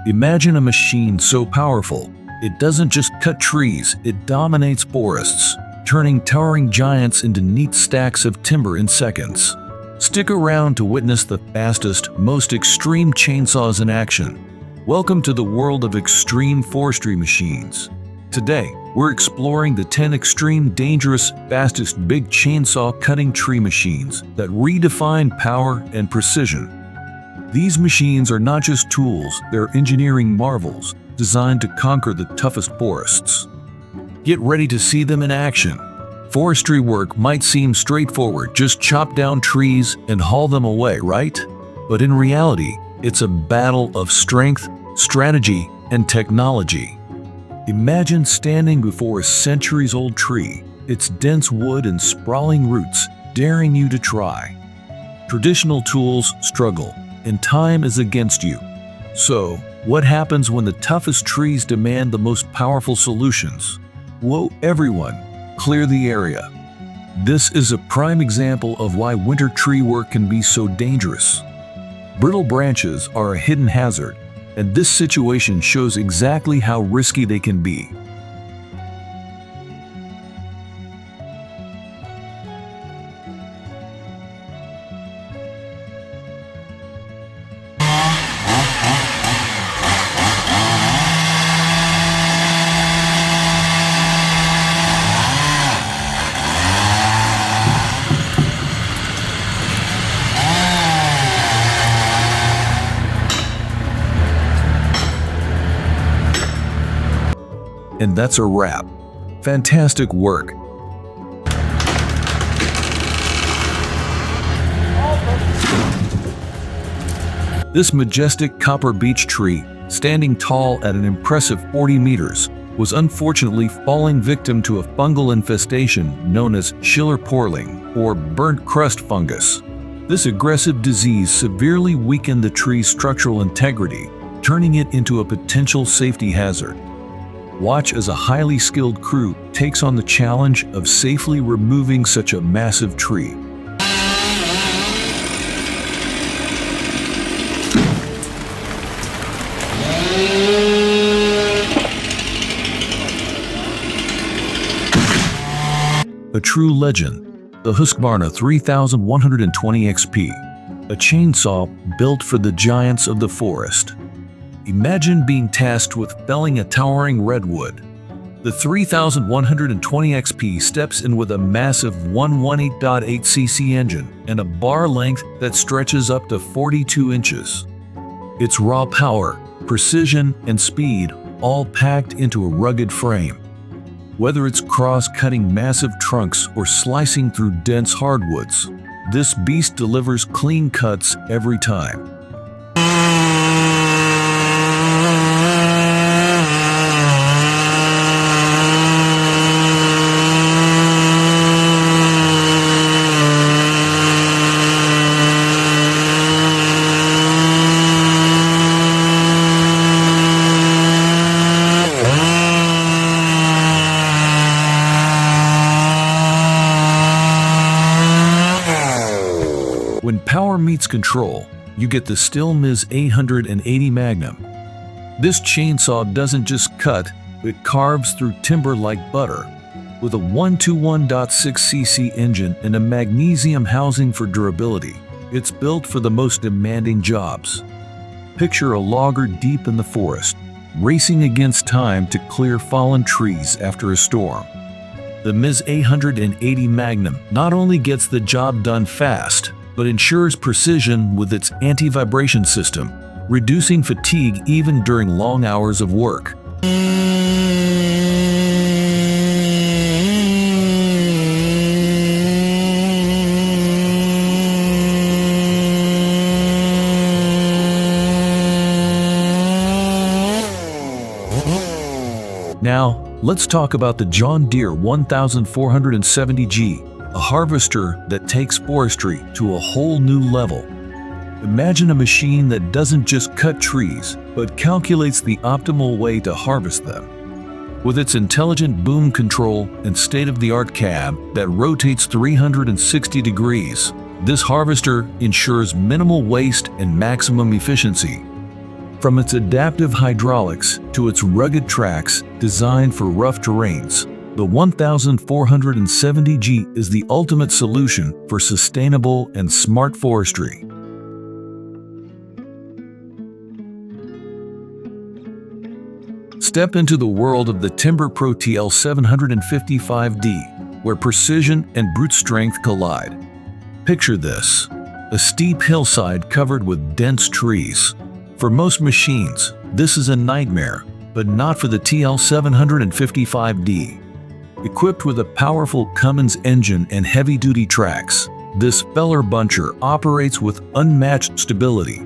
Imagine a machine so powerful, it doesn't just cut trees, it dominates forests, turning towering giants into neat stacks of timber in seconds. Stick around to witness the fastest, most extreme chainsaws in action. Welcome to the world of extreme forestry machines. Today, we're exploring the 10 extreme, dangerous, fastest big chainsaw cutting tree machines that redefine power and precision. These machines are not just tools, they're engineering marvels designed to conquer the toughest forests. Get ready to see them in action. Forestry work might seem straightforward, just chop down trees and haul them away, right? But in reality, it's a battle of strength, strategy, and technology. Imagine standing before a centuries-old tree, its dense wood and sprawling roots daring you to try. Traditional tools struggle, and time is against you. So, what happens when the toughest trees demand the most powerful solutions? Whoa, everyone, clear the area. This is a prime example of why winter tree work can be so dangerous. Brittle branches are a hidden hazard, and this situation shows exactly how risky they can be. And that's a wrap. Fantastic work. This majestic copper beech tree, standing tall at an impressive 40 meters, was unfortunately falling victim to a fungal infestation known as Schiller porling, or burnt crust fungus. This aggressive disease severely weakened the tree's structural integrity, turning it into a potential safety hazard. Watch as a highly skilled crew takes on the challenge of safely removing such a massive tree. A true legend, the Husqvarna 3120 XP, a chainsaw built for the giants of the forest. Imagine being tasked with felling a towering redwood. The 3120 XP steps in with a massive 118.8cc engine and a bar length that stretches up to 42 inches. Its raw power, precision, and speed all packed into a rugged frame. Whether it's cross-cutting massive trunks or slicing through dense hardwoods, this beast delivers clean cuts every time. When power meets control, you get the Stihl Ms. 880 Magnum. This chainsaw doesn't just cut, it carves through timber like butter. With a 121.6cc engine and a magnesium housing for durability, it's built for the most demanding jobs. Picture a logger deep in the forest, racing against time to clear fallen trees after a storm. The Ms. 880 Magnum not only gets the job done fast, but ensures precision with its anti-vibration system, reducing fatigue even during long hours of work. Now, let's talk about the John Deere 1470G. A harvester that takes forestry to a whole new level. Imagine a machine that doesn't just cut trees, but calculates the optimal way to harvest them. With its intelligent boom control and state-of-the-art cab that rotates 360 degrees, this harvester ensures minimal waste and maximum efficiency. From its adaptive hydraulics to its rugged tracks designed for rough terrains, the 1470G is the ultimate solution for sustainable and smart forestry. Step into the world of the Timber Pro TL755D, where precision and brute strength collide. Picture this: a steep hillside covered with dense trees. For most machines, this is a nightmare, but not for the TL755D. Equipped with a powerful Cummins engine and heavy-duty tracks, this feller buncher operates with unmatched stability.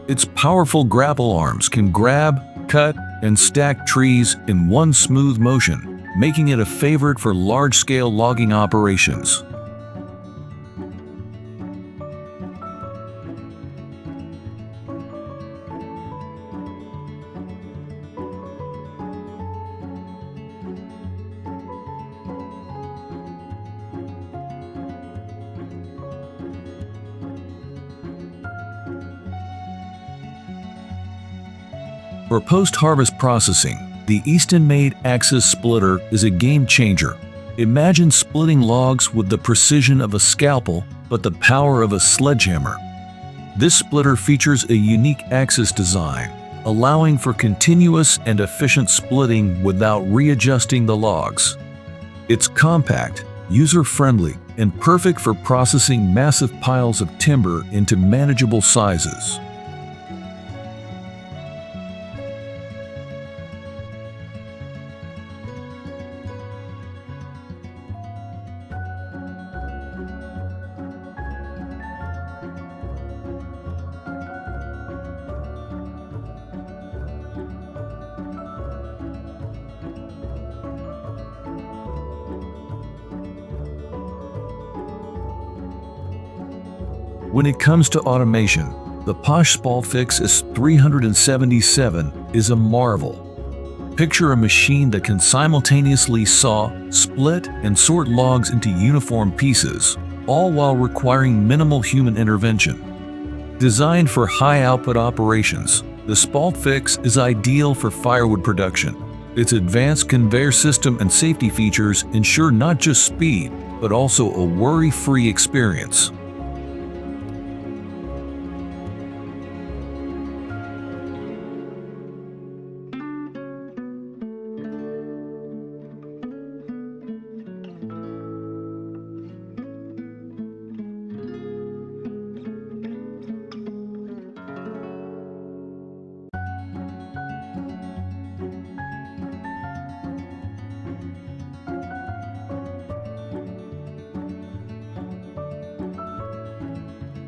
Its powerful grapple arms can grab, cut, and stack trees in one smooth motion, making it a favorite for large-scale logging operations. For post-harvest processing, the Easton-made Axis splitter is a game-changer. Imagine splitting logs with the precision of a scalpel, but the power of a sledgehammer. This splitter features a unique axis design, allowing for continuous and efficient splitting without readjusting the logs. It's compact, user-friendly, and perfect for processing massive piles of timber into manageable sizes. When it comes to automation, the Pottinger Spalfix S377 is a marvel. Picture a machine that can simultaneously saw, split, and sort logs into uniform pieces, all while requiring minimal human intervention. Designed for high-output operations, the Spalfix is ideal for firewood production. Its advanced conveyor system and safety features ensure not just speed, but also a worry-free experience.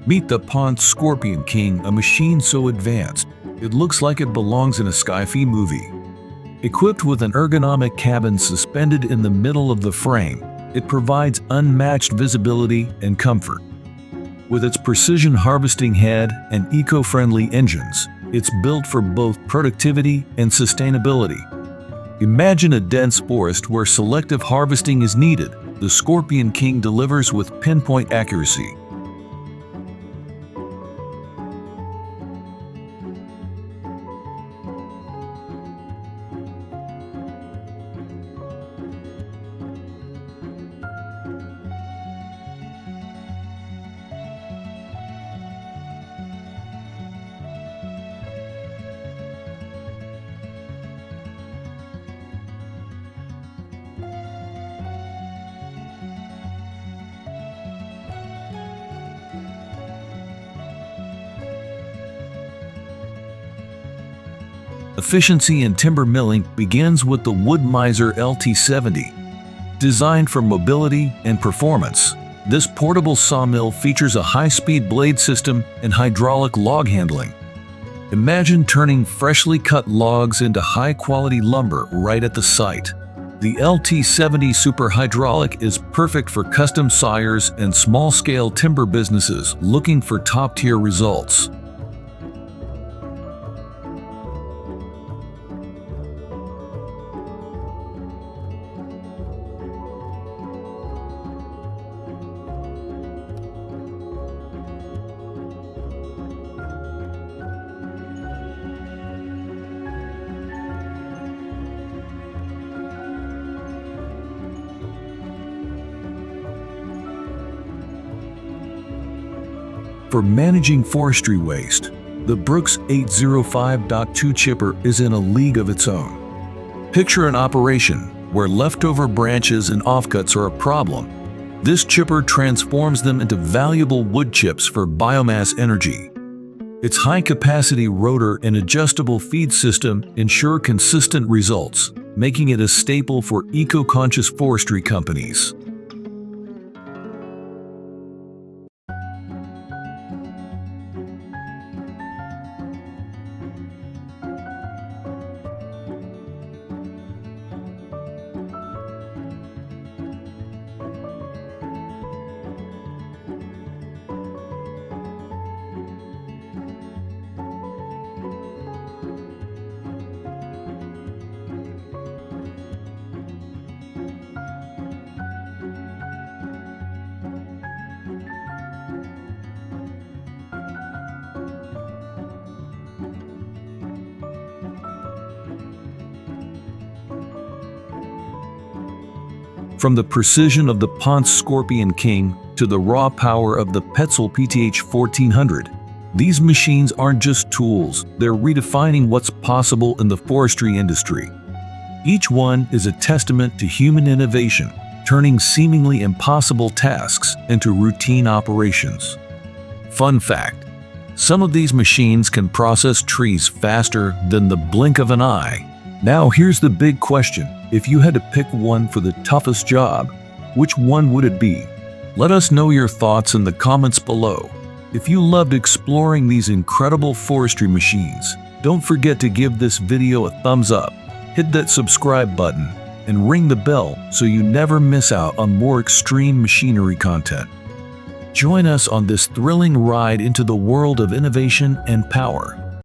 Meet the Pont Scorpion King, a machine so advanced, it looks like it belongs in a sci-fi movie. Equipped with an ergonomic cabin suspended in the middle of the frame, it provides unmatched visibility and comfort. With its precision harvesting head and eco-friendly engines, it's built for both productivity and sustainability. Imagine a dense forest where selective harvesting is needed. The Scorpion King delivers with pinpoint accuracy. Efficiency in timber milling begins with the Woodmeer LT70. Designed for mobility and performance, this portable sawmill features a high-speed blade system and hydraulic log handling. Imagine turning freshly cut logs into high-quality lumber right at the site. The LT70 Super Hydraulic is perfect for custom sawyers and small-scale timber businesses looking for top-tier results. For managing forestry waste, the Brooks 805.2 chipper is in a league of its own. Picture an operation where leftover branches and offcuts are a problem. This chipper transforms them into valuable wood chips for biomass energy. Its high-capacity rotor and adjustable feed system ensure consistent results, making it a staple for eco-conscious forestry companies. From the precision of the Ponce Scorpion King to the raw power of the Petzl PTH 1400, these machines aren't just tools, they're redefining what's possible in the forestry industry. Each one is a testament to human innovation, turning seemingly impossible tasks into routine operations. Fun fact: some of these machines can process trees faster than the blink of an eye. Now here's the big question. If you had to pick one for the toughest job, which one would it be? Let us know your thoughts in the comments below. If you loved exploring these incredible forestry machines, don't forget to give this video a thumbs up, hit that subscribe button, and ring the bell so you never miss out on more extreme machinery content. Join us on this thrilling ride into the world of innovation and power.